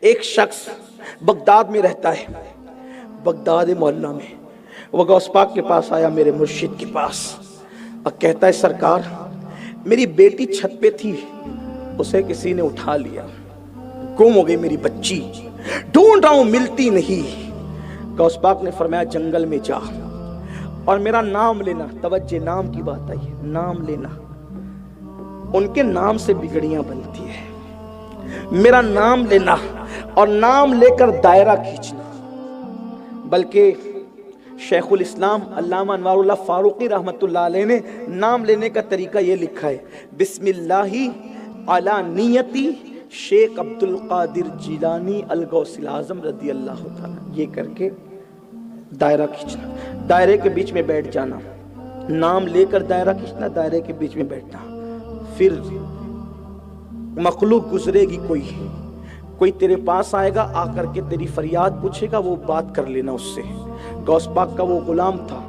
ایک شخص بغداد میں رہتا ہے، بغداد محلہ میں۔ وہ غوث پاک کے پاس آیا، میرے مرشد کے پاس، اور کہتا ہے سرکار میری بیٹی چھت پہ تھی، اسے کسی نے اٹھا لیا، گم ہو گئی میری بچی، ڈھونڈ رہا ہوں ملتی نہیں۔ غوث پاک نے فرمایا جنگل میں جا اور میرا نام لینا۔ توجہ، نام کی بات آئی، نام لینا۔ ان کے نام سے بگڑیاں بنتی ہے۔ میرا نام لینا اور نام لے کر دائرہ کھینچنا۔ بلکہ شیخ الاسلام علامہ انوار اللہ فاروقی رحمت اللہ علیہ نے نام لینے کا طریقہ یہ لکھا ہے، بسم اللہ علی نیتی شیخ عبد القادر جیلانی الغوث الاعظم رضی اللہ تعالی، یہ کر کے دائرہ کھینچنا، دائرے کے بیچ میں بیٹھ جانا، نام لے کر دائرہ کھینچنا، دائرے کے بیچ میں بیٹھنا۔ پھر مخلوق گزرے گی، کوئی تیرے پاس آئے گا، آ کر کے تیری فریاد پوچھے گا، وہ بات کر لینا اس سے۔ غوث پاک کا وہ غلام تھا،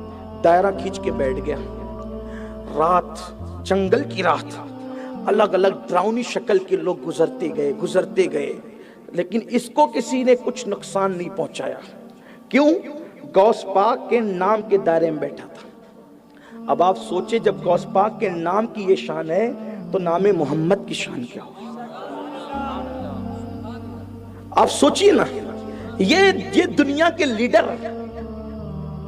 دائرہ کھینچ کے بیٹھ گیا۔ رات، جنگل کی رات، الگ الگ ڈراؤنی شکل کے لوگ گزرتے گئے، لیکن اس کو کسی نے کچھ نقصان نہیں پہنچایا۔ کیوں؟ غوث پاک کے نام کے دائرے میں بیٹھا تھا۔ اب آپ سوچیں، جب غوث پاک کے نام کی یہ شان ہے تو نام محمد کی شان کیا ہوگی؟ آپ سوچئے نا، یہ دنیا کے لیڈر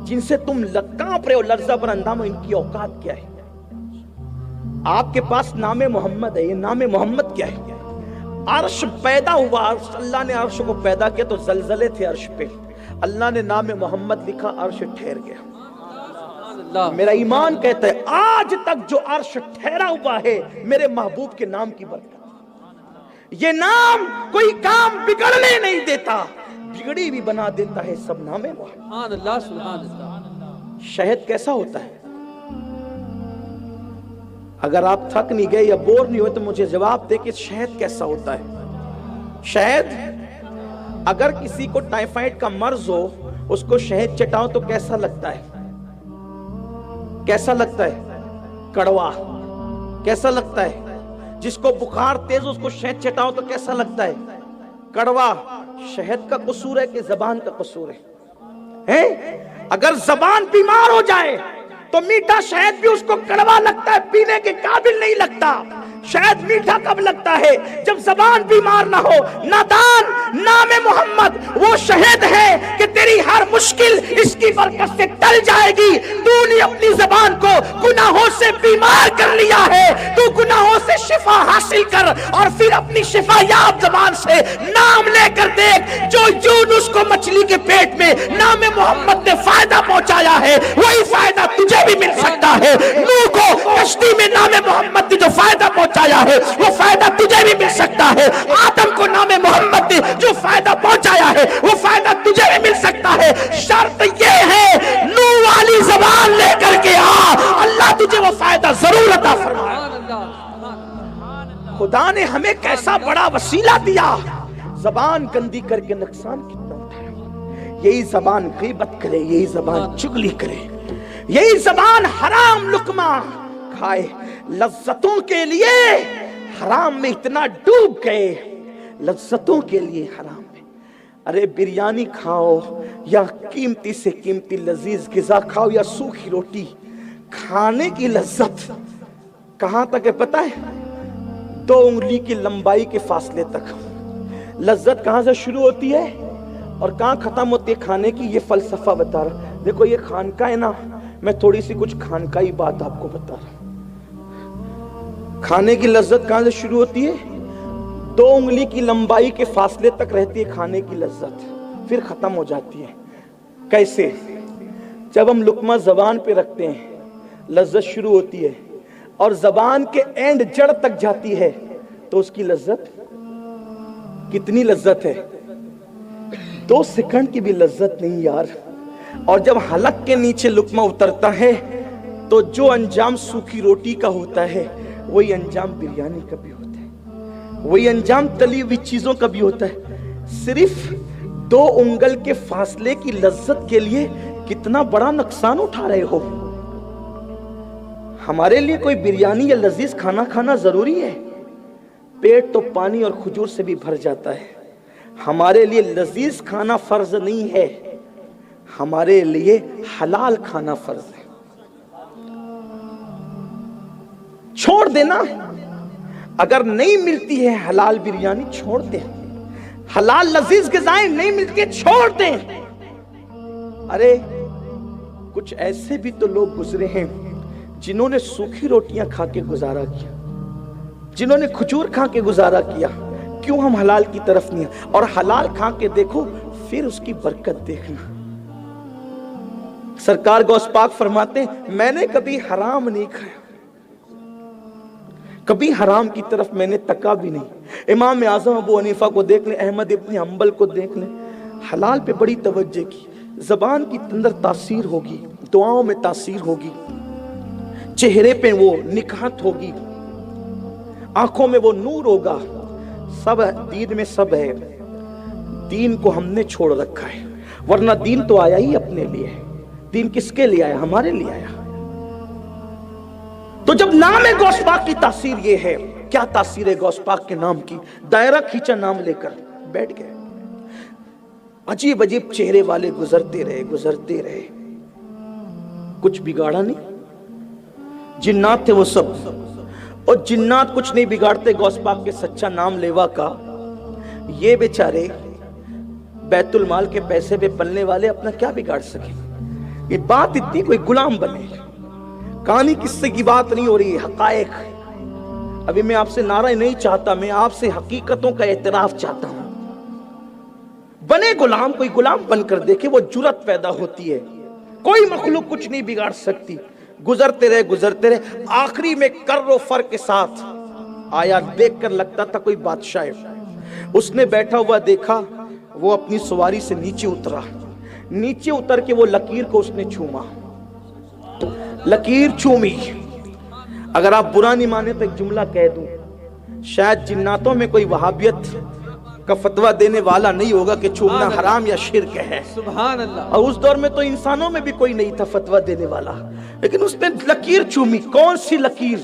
جن سے تم کانپ رہے ہو، لرزہ پر اندام ہو، ان کی اوقات کیا ہے؟ آپ کے پاس نام محمد ہے، یہ نام محمد کیا ہے؟ عرش پیدا ہوا، اللہ نے عرش کو پیدا کیا تو زلزلے تھے عرش پہ، اللہ نے نام محمد لکھا، عرش ٹھہر گیا۔ میرا ایمان کہتا ہے آج تک جو عرش ٹھہرا ہوا ہے میرے محبوب کے نام کی برکت۔ یہ نام کوئی کام بگڑنے نہیں دیتا، بگڑی بھی بنا دیتا ہے، سب نام محمد۔ سبحان اللہ۔ شہد کیسا ہوتا ہے؟ اگر آپ تھک نہیں گئے یا بور نہیں ہوئے تو مجھے جواب دے کہ شہد کیسا ہوتا ہے؟ شہد، اگر کسی کو ٹائیفائڈ کا مرض ہو، اس کو شہد چٹاؤ تو کیسا لگتا ہے؟ کیسا لگتا ہے؟ کڑوا۔ کیسا لگتا ہے؟ جس کو بخار تیز اس کو شہد چٹاؤ تو کیسا لگتا ہے؟ کڑوا۔ شہد کا قصور ہے کہ زبان کا قصور ہے؟ اگر زبان بیمار ہو جائے تو میٹھا شہد بھی اس کو کڑوا لگتا ہے، پینے کے قابل نہیں لگتا۔ شہد میٹھا کب لگتا ہے؟ جب زبان بیمار نہ ہو۔ نادان، نام محمد وہ شہد ہے کہ تیری ہر مشکل اس کی برکت سے ٹل جائے گی۔ تو نے اپنی زبان کو گناہوں سے بیمار کر لیا ہے، تو گناہوں سے شفا حاصل کر اور پھر اپنی شفا یاب زبان سے نام لے کر دیکھ۔ جو یونس کو مچھلی کے پیٹ میں نام محمد نے فائدہ پہنچایا ہے، وہی فائدہ تجھے بھی مل سکتا ہے۔ نوح کو کشتی میں نام محمد نے جو فائدہ پہنچایا ہے وہ فائدہ تجھے بھی مل سکتا ہے۔ آدم کو نام محمد نے جو فائدہ پہنچایا ہے وہ فائدہ تجھے بھی مل سکتا ہے۔ شرط یہ ہے نوح والی زبان لے کر کے آ، اللہ تجھے وہ فائدہ ضرور عطا فرمائے۔ خدا نے ہمیں کیسا بڑا وسیلہ دیا، زبان گندی کر کے نقصان کتنا اٹھایا۔ یہی زبان غیبت کرے، یہی زبان چغلی کرے، یہی زبان حرام لقمہ کھائے، لذتوں کے لیے حرام میں اتنا ڈوب گئے، لذتوں کے لیے حرام میں۔ ارے بریانی کھاؤ یا قیمتی سے قیمتی لذیذ غذا کھاؤ یا سوکھی روٹی، کھانے کی لذت کہاں تک ہے پتہ ہے؟ 2 انگلی کی لمبائی کے فاصلے تک لذت کہاں سے شروع ہوتی ہے اور کہاں ختم ہوتی ہے کھانے کی، یہ فلسفہ بتا رہا۔ دیکھو یہ خانقاہ ہے نا، میں تھوڑی سی کچھ خانقاہی بات آپ کو بتا رہا ہوں۔ کھانے کی لذت کہاں سے شروع ہوتی ہے؟ 2 انگلی کی لمبائی کے فاصلے تک رہتی ہے کھانے کی لذت، پھر ختم ہو جاتی ہے۔ کیسے؟ جب ہم لقمہ زبان پہ رکھتے ہیں لذت شروع ہوتی ہے، اور زبان کے اینڈ جڑ تک جاتی ہے تو اس کی لذت کتنی لذت ہے؟ 2 سیکنڈ کی بھی لذت نہیں یار۔ اور جب حلق کے نیچے لقمہ اترتا ہے تو جو انجام سوکھی روٹی کا ہوتا ہے وہی انجام بریانی کا بھی ہوتا ہے، وہی انجام تلی ہوئی چیزوں کا بھی ہوتا ہے۔ صرف 2 انگل کے فاصلے کی لذت کے لیے کتنا بڑا نقصان اٹھا رہے ہو۔ ہمارے لیے کوئی بریانی یا لذیذ کھانا کھانا ضروری ہے؟ پیٹ تو پانی اور کھجور سے بھی بھر جاتا ہے، ہمارے لیے لذیذ کھانا فرض نہیں ہے، ہمارے لیے حلال کھانا فرض ہے۔ چھوڑ دینا، اگر نہیں ملتی ہے حلال بریانی چھوڑ دیں، حلال لذیذ غذائیں نہیں ملتی چھوڑ دیں۔ ارے کچھ ایسے بھی تو لوگ گزرے ہیں جنہوں نے سوکھی روٹیاں کھا کے گزارا کیا، جنہوں نے کھجور کھا کے گزارا کیا۔ کیوں ہم حلال کی طرف نہیں ہیں؟ اور حلال کھا کے دیکھو پھر اس کی برکت دیکھنا۔ سرکار غوث پاک فرماتے ہیں میں نے کبھی حرام نہیں کھایا، کبھی حرام کی طرف میں نے تکا بھی نہیں۔ امام اعظم ابو حنیفہ کو دیکھ لیں، احمد ابن حنبل کو دیکھ لیں، حلال پہ بڑی توجہ کی۔ زبان کی اندر تاثیر ہوگی، دعاؤں میں تاثیر ہوگی، چہرے پہ وہ نکھات ہوگی، آنکھوں میں وہ نور ہوگا، سب دین میں سب ہے۔ دین کو ہم نے چھوڑ رکھا ہے، ورنہ دین تو آیا ہی اپنے لیے ہے۔ دین کس کے لیے آیا؟ ہمارے لیے آیا۔ تو جب نام غوث پاک کی تاثیر یہ ہے، کیا تاثیر ہے غوث پاک کے نام کی؟ دائرہ کھینچا نام لے کر بیٹھ گئے، عجیب عجیب چہرے والے گزرتے رہے، کچھ بگاڑا نہیں۔ جنات تھے وہ سب، اور جنات کچھ نہیں بگاڑتے غوث پاک کے سچا نام لیوا کا۔ یہ بیچارے بیت المال کے پیسے پہ پلنے والے اپنا کیا بگاڑ سکیں؟ یہ بات اتنی کوئی غلام بنے، کہانی قصے کی بات نہیں ہو رہی، حقائق۔ ابھی میں آپ سے نعرہ نہیں چاہتا، میں آپ سے حقیقتوں کا اعتراف چاہتا ہوں۔ بنے غلام، کوئی غلام بن کر دیکھے، وہ جرأت پیدا ہوتی ہے۔ کوئی مخلوق کچھ نہیں بگاڑ سکتی۔ گزرتے رہے، آخری میں کر و فر کے ساتھ آیا، دیکھ کر لگتا تھا کوئی بادشاہ ہے۔ اس نے بیٹھا ہوا دیکھا، وہ اپنی سواری سے نیچے اترا، نیچے اتر کے وہ لکیر کو اس نے چھوما، لکیر چومی۔ اگر آپ برا نہیں مانے تو ایک جملہ کہہ دوں، شاید جناتوں میں کوئی وہابیت کا فتویٰ دینے والا نہیں ہوگا کہ چھومنا حرام یا شرک ہے۔ سبحان اللہ۔ اور اس دور میں تو انسانوں میں بھی کوئی نہیں تھا فتویٰ دینے والا، لیکن اس نے لکیر چومی۔ کون سی لکیر؟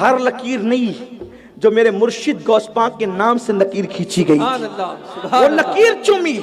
ہر لکیر نہیں، جو میرے مرشد غوث پاک کے نام سے لکیر کھینچی گئی تھی، وہ لکیر چومی،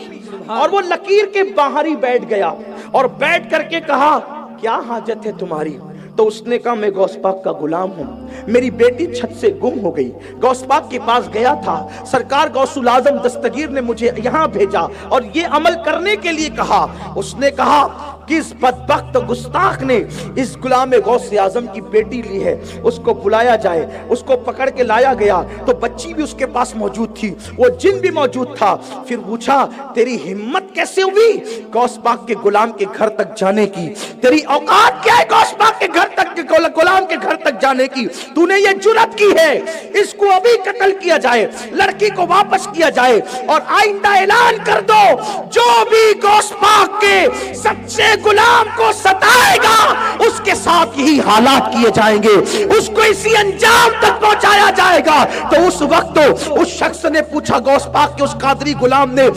اور وہ لکیر کے باہر ہی بیٹھ گیا، اور بیٹھ کر کے کہا کیا حاجت ہے تمہاری؟ تو اس نے کہا میں غوث پاک کا غلام ہوں، میری بیٹی چھت سے گم ہو گئی، غوث پاک کے پاس گیا تھا، سرکار غوث العظم دستگیر نے مجھے یہاں بھیجا اور یہ عمل کرنے کے لیے کہا۔ اس نے کہا کہ اس بدبخت گستاخ نے اس غلام غوث اعظم کی بیٹی لی ہے، اس کو بلایا جائے۔ اس کو پکڑ کے لایا گیا تو بچی بھی اس کے پاس موجود تھی، وہ جن بھی موجود تھا۔ پھر پوچھا تیری ہمت کیسے ہوئی غوث پاک کے غلام کے گھر تک جانے کی؟ تیری اوقات کیا ہے غوث پاک کے گھر تک، غلام کے گھر تک جانے کی؟ تو نے یہ جرأت کی ہے، اس کو ابھی قتل کیا جائے، لڑکی کو واپس کیا جائے، اور آئندہ اعلان کر دو جو بھی غوث پاک کے سچے غلام کو ستائے گا اس کے ساتھ یہی حالات کیے جائیں گے، اس کو اسی انجام تک پہنچایا جائے گا۔ تو اس وقت اس شخص نے پوچھا غوث پاک کے اس قادری غلام نے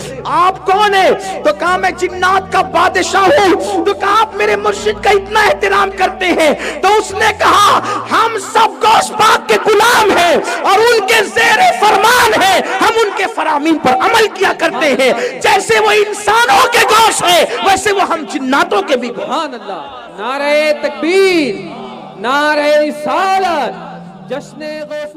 آپ کون ہیں؟ تو کہا میں جنات کا بادشاہ ہوں۔ تو کہا آپ میرے مرشد کا اتنا احترام کرتے ہیں؟ تو اس نے کہا ہم سب غوث پاک کے غلام ہیں اور ان کے زیر فرمان ہیں، ہم ان کے فرامین پر عمل کیا کرتے ہیں، جیسے وہ انسانوں کے گوشت ہیں ویسے وہ ہم جناتوں کے بھی گوشت۔ سبحان اللہ۔ نعرہ تکبیر، نعرہ رسالت، جشن غوث